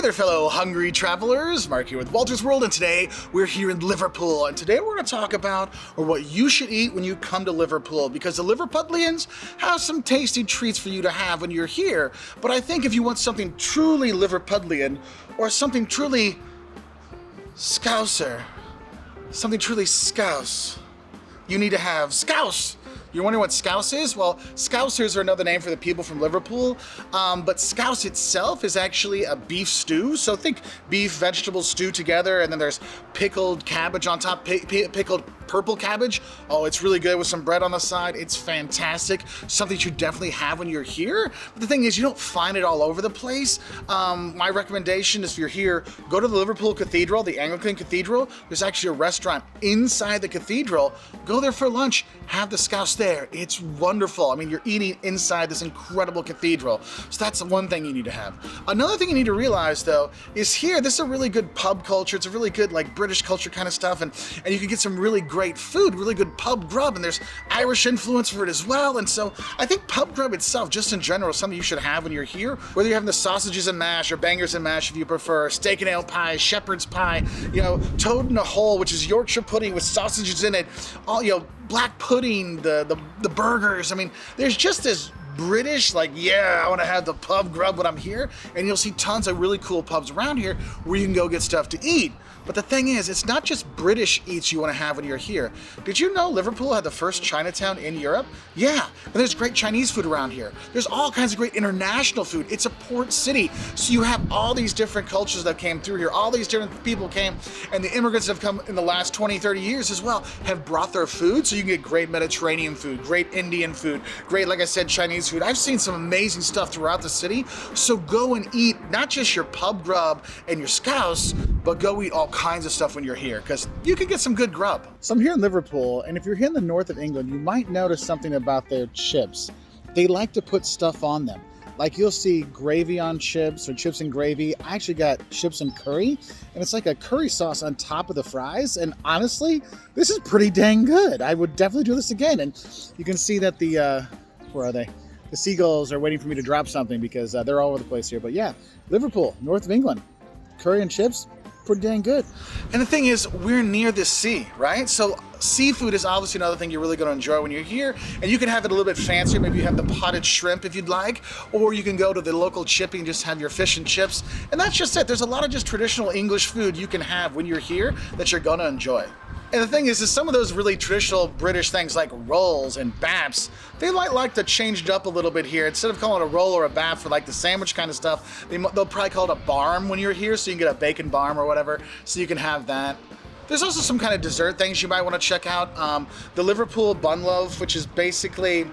there, fellow hungry travelers. Mark here with Wolters World, and today we're here in Liverpool. And today we're going to talk about what you should eat when you come to Liverpool, because the Liverpudlians have some tasty treats for you to have when you're here. But I think if you want something truly Liverpudlian, or something truly Scouser, something truly Scouse, you need to have Scouse. You're wondering what Scouse is? Well, Scousers are another name for the people from Liverpool, but Scouse itself is actually a beef stew. So think beef, vegetable stew together, and then there's pickled cabbage on top, pickled purple cabbage. Oh, it's really good with some bread on the side. It's fantastic. Something you should definitely have when you're here. But the thing is, you don't find it all over the place. My recommendation is, if you're here, go to the Liverpool Cathedral, the Anglican Cathedral. There's actually a restaurant inside the cathedral. Go there for lunch. Have the Scouse there. It's wonderful. I mean, you're eating inside this incredible cathedral. So that's the one thing you need to have. Another thing you need to realize, though, is here, this is a really good pub culture. It's a really good, like, British culture kind of stuff. And you can get some really great food, really good pub grub. And there's Irish influence for it as well. And so I think pub grub itself, just in general, is something you should have when you're here. Whether you're having the sausages and mash or bangers and mash if you prefer, steak and ale pie, shepherd's pie, you know, toad in a hole, which is Yorkshire pudding with sausages in it, all, you know, black pudding, the burgers. I mean, there's just this British, like, yeah, I want to have the pub grub when I'm here. And you'll see tons of really cool pubs around here where you can go get stuff to eat. But the thing is, it's not just British eats you want to have when you're here. Did you know Liverpool had the first Chinatown in Europe? Yeah, and there's great Chinese food around here. There's all kinds of great international food. It's a port city, so you have all these different cultures that came through here. All these different people came, and the immigrants that have come in the last 20, 30 years as well have brought their food, so you can get great Mediterranean food, great Indian food, great, like I said, Chinese food. I've seen some amazing stuff throughout the city, so go and eat not just your pub grub and your Scouse, but go eat all kinds of stuff when you're here, because you can get some good grub. So I'm here in Liverpool, and if you're here in the north of England, you might notice something about their chips. They like to put stuff on them. Like, you'll see gravy on chips, or chips and gravy. I actually got chips and curry, and it's like a curry sauce on top of the fries. And honestly, this is pretty dang good. I would definitely do this again. And you can see that the, where are they? The seagulls are waiting for me to drop something, because they're all over the place here. But yeah, Liverpool, north of England, curry and chips, pretty dang good. And the thing is, we're near the sea, right? So seafood is obviously another thing you're really going to enjoy when you're here, and you can have it a little bit fancier. Maybe you have the potted shrimp if you'd like, or you can go to the local chippy and just have your fish and chips. And that's just it. There's a lot of just traditional English food you can have when you're here that you're going to enjoy. And the thing is some of those really traditional British things like rolls and baps, they might like to change it up a little bit here. Instead of calling it a roll or a bap for like the sandwich kind of stuff, they'll probably call it a barm when you're here, so you can get a bacon barm or whatever, so you can have that. There's also some kind of dessert things you might want to check out. The Liverpool bun loaf, which is basically,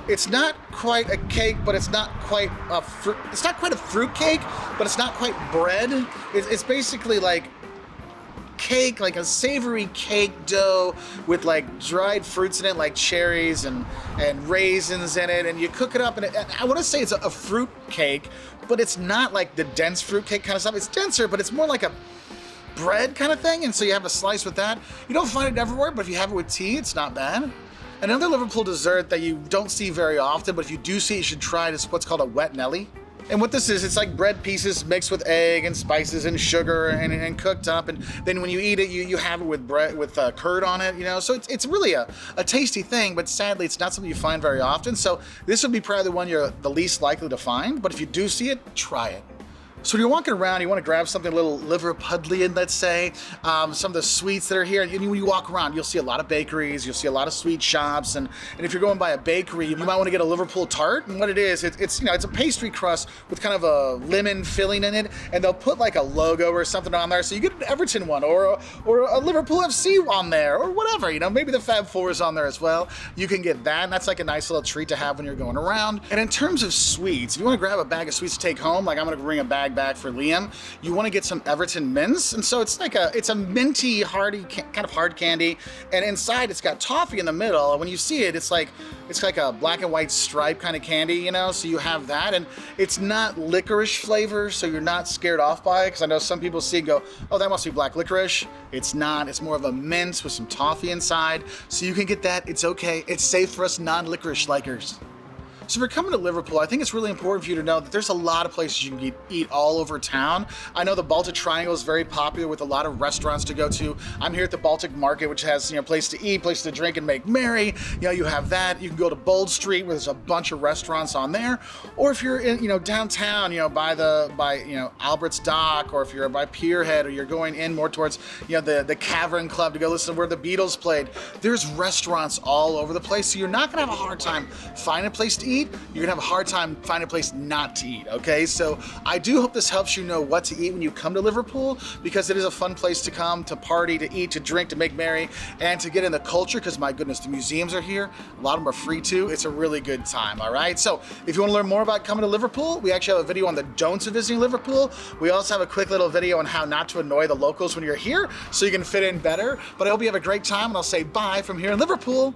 it's not quite a cake, but it's not quite a fruit. It's not quite a fruit cake, but it's not quite bread. It's basically like cake, like a savory cake dough with like dried fruits in it, like cherries and raisins in it, and you cook it up. And I want to say it's a fruit cake, but it's not like the dense fruit cake kind of stuff. It's denser, but it's more like a bread kind of thing. And so you have a slice with that. You don't find it everywhere, but if you have it with tea, it's not bad. Another Liverpool dessert that you don't see very often, but if you do see it, you should try it, is what's called a wet Nelly. And what this is, it's like bread pieces mixed with egg and spices and sugar and cooked up. And then when you eat it, you have it with bread, with curd on it, you know. So it's really a tasty thing, but sadly, it's not something you find very often. So this would be probably the one you're the least likely to find. But if you do see it, try it. So when you're walking around, you want to grab something a little Liverpudlian, let's say, some of the sweets that are here. And when you walk around, you'll see a lot of bakeries, you'll see a lot of sweet shops, and if you're going by a bakery, you might want to get a Liverpool tart. And what it is, it's you know, it's a pastry crust with kind of a lemon filling in it, and they'll put like a logo or something on there. So you get an Everton one or a Liverpool FC on there, or whatever. You know, maybe the Fab Four is on there as well. You can get that, and that's like a nice little treat to have when you're going around. And in terms of sweets, if you want to grab a bag of sweets to take home, like I'm going to bring a bag back for Liam, you want to get some Everton mints. And so it's like it's a minty, hearty, kind of hard candy, and inside it's got toffee in the middle. And when you see it, it's like a black and white stripe kind of candy, you know. So you have that, and it's not licorice flavor, so you're not scared off by it, because I know some people see it and go, oh, that must be black licorice. It's not. It's more of a mint with some toffee inside, so you can get that. It's okay. It's safe for us non-licorice likers. So if you're coming to Liverpool, I think it's really important for you to know that there's a lot of places you can eat all over town. I know the Baltic Triangle is very popular with a lot of restaurants to go to. I'm here at the Baltic Market, which has, you know, place to eat, place to drink and make merry. You know, you have that. You can go to Bold Street, where there's a bunch of restaurants on there. Or if you're in, you know, downtown, you know, by Albert's Dock, or if you're by Pierhead, or you're going in more towards, you know, the Cavern Club to go listen to where the Beatles played. There's restaurants all over the place, so you're not gonna have a hard time finding a place to eat. You're gonna have a hard time finding a place not to eat, okay? So I do hope this helps you know what to eat when you come to Liverpool, because it is a fun place to come, to party, to eat, to drink, to make merry, and to get in the culture, because my goodness, the museums are here. A lot of them are free too. It's a really good time, all right? So if you wanna learn more about coming to Liverpool, we actually have a video on the don'ts of visiting Liverpool. We also have a quick little video on how not to annoy the locals when you're here, so you can fit in better. But I hope you have a great time, and I'll say bye from here in Liverpool.